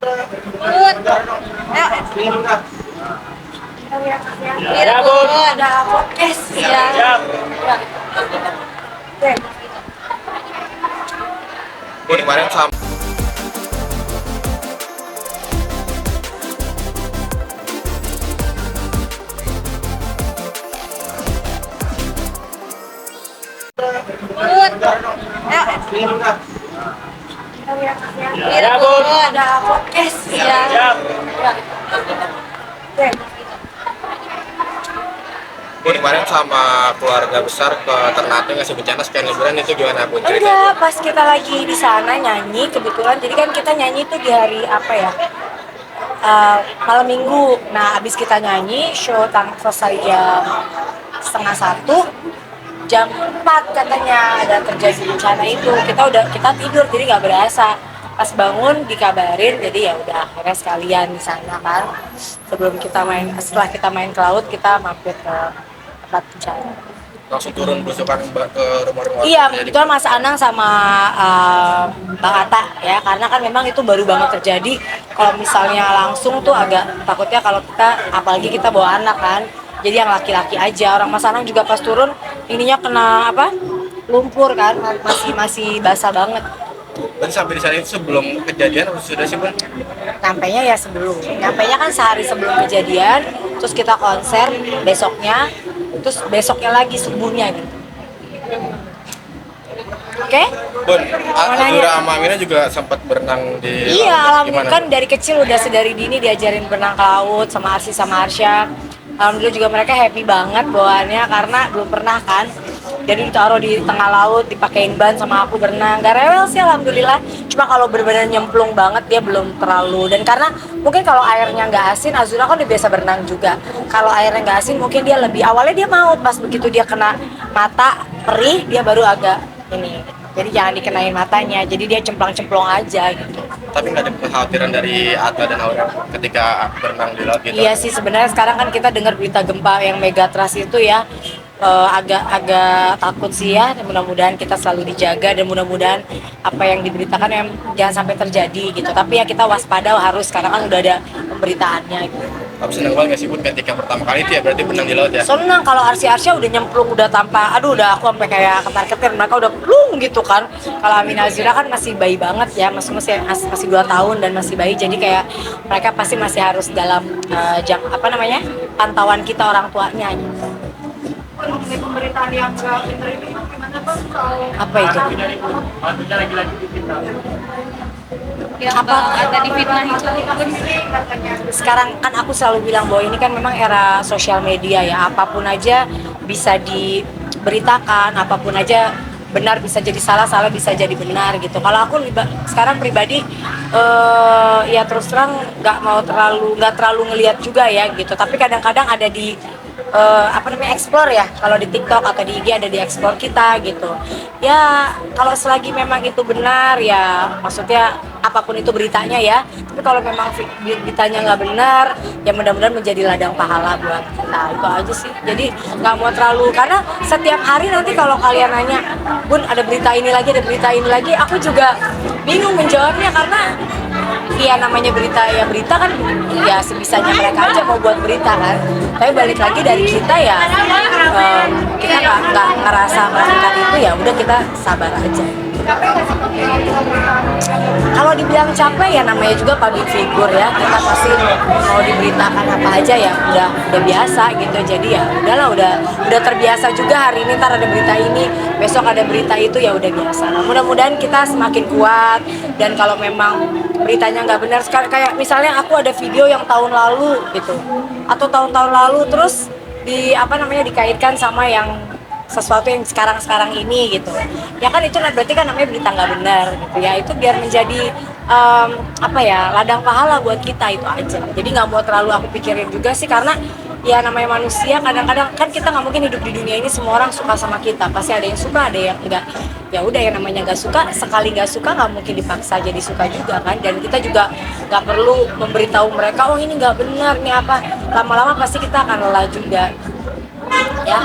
Bun, ya, Bun. Ada podcast ya. Siap. Oke. Gue kemarin sama Bun, Ya, Bun. Ada podcast ya. Siap. Oke. gue kemarin sama keluarga besar ke Ternate ngasih bencana sekian liburan, itu gimana Bun ceritanya? Enggak, pas kita lagi di sana nyanyi kebetulan, jadi kan kita nyanyi itu di hari apa ya? Malam minggu. Nah, abis kita nyanyi, show selesai jam setengah 1, jam 4 katanya ada terjadi bencana itu. Kita tidur jadi nggak berasa. Pas bangun dikabarin, jadi ya udah akhirnya sekalian di sana kan. Setelah kita main ke laut, kita mampir ke tempat bencana. Langsung turun belusukan ke rumah-rumah. Iya, kebetulan Mas Anang sama Bang Atta ya, karena kan memang itu baru banget terjadi. Kalau misalnya langsung tuh agak takutnya kalau kita, apalagi kita bawa anak kan, jadi yang laki-laki aja. Orang Mas Anang juga pas turun, ininya kena apa? Lumpur kan, masih basah banget. Dan sampai di sana itu sebelum kejadian atau sudah sih Bun? Nyampainya ya sebelum, nyampainya kan sehari sebelum kejadian, terus kita konser besoknya, terus besoknya lagi subuhnya gitu. Oke? Bun, Mau nanya? Azura sama Amina juga sempat berenang di Iya, laut. alhamdulillah Gimana? kan dari kecil udah sedari dini diajarin berenang ke laut sama Arsi sama Arsya. Alhamdulillah juga mereka happy banget bawaannya karena belum pernah kan. Jadi ditaruh di tengah laut, dipakein ban sama aku berenang. Gak rewel sih alhamdulillah. Cuma kalau benar-benar nyemplung banget dia belum terlalu. Dan karena mungkin kalau airnya nggak asin, Azura kan udah biasa berenang juga. Kalau airnya nggak asin mungkin dia lebih, awalnya dia mau, pas begitu dia kena mata perih dia baru agak ini. Jadi jangan dikenain matanya, jadi dia cemplang-cemplung aja gitu. Tapi nggak ada kekhawatiran dari Atta dan Aura ketika berenang di laut gitu? Iya sih, sebenarnya sekarang kan kita dengar berita gempa yang megatrust itu ya, agak takut sih ya. Mudah-mudahan kita selalu dijaga dan mudah-mudahan apa yang diberitakan yang jangan sampai terjadi gitu. Tapi ya kita waspada harus, karena kan udah ada pemberitaannya gitu. Tapi seneng banget nggak sih Bun ketika pertama kali itu ya berarti berenang di laut ya? Senang kalau Arsya udah nyemplung, udah tanpa, aduh udah aku sampai kayak ketar-ketir, mereka udah plung gitu kan. Kalau Amina Azura kan masih bayi banget ya, masih 2 tahun dan masih bayi, jadi kayak mereka pasti masih harus dalam pantauan kita orang tuanya gitu. Pemberitaan yang nggak benar itu gimana Bang? Apa itu? Bantunya lagi-lagi di kita. Apa Ada di fitnah itu. Sekarang kan aku selalu bilang bahwa ini kan memang era sosial media ya, apapun aja bisa diberitakan, apapun aja benar bisa jadi salah, salah bisa jadi benar gitu. Kalau aku sekarang pribadi ya terus terang nggak terlalu ngelihat juga ya gitu, tapi kadang-kadang ada di explore ya, kalau di TikTok atau di IG ada di explore kita gitu ya. Kalau selagi memang itu benar ya, maksudnya apapun itu beritanya ya, tapi kalau memang beritanya nggak benar ya mudah-mudahan menjadi ladang pahala buat kita, itu aja sih. Jadi nggak mau terlalu, karena setiap hari nanti kalau kalian nanya, Bun ada berita ini lagi, ada berita ini lagi, aku juga bingung menjawabnya, karena iya namanya berita ya, berita kan ya sebisanya mereka aja mau buat berita kan. Tapi balik lagi dari kita ya, kita nggak ngerasa melakukan itu, ya udah kita sabar aja. Kalau dibilang capek ya namanya juga public figure ya, kita pasti mau diberitakan apa aja ya udah biasa gitu. Jadi ya udahlah, udah terbiasa juga. Hari ini ntar ada berita ini, besok ada berita itu, ya udah biasa. Nah, mudah-mudahan kita semakin kuat, dan kalau memang beritanya nggak benar, kayak misalnya aku ada video yang tahun lalu gitu atau tahun-tahun lalu terus dikaitkan sama yang sesuatu yang sekarang ini gitu ya, kan itu berarti kan namanya berita nggak benar gitu ya. Itu biar menjadi ladang pahala buat kita, itu aja. Jadi nggak mau terlalu aku pikirin juga sih, karena ya namanya manusia, kadang-kadang kan kita nggak mungkin hidup di dunia ini semua orang suka sama kita, pasti ada yang suka, ada yang enggak. Ya udah, yang namanya nggak suka, sekali nggak suka nggak mungkin dipaksa jadi suka juga kan. Dan kita juga nggak perlu memberitahu mereka, oh ini nggak benar nih apa, lama-lama pasti kita akan lelah juga ya.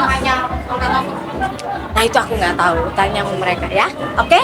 Nah itu aku nggak tahu, tanya sama mereka ya. Oke?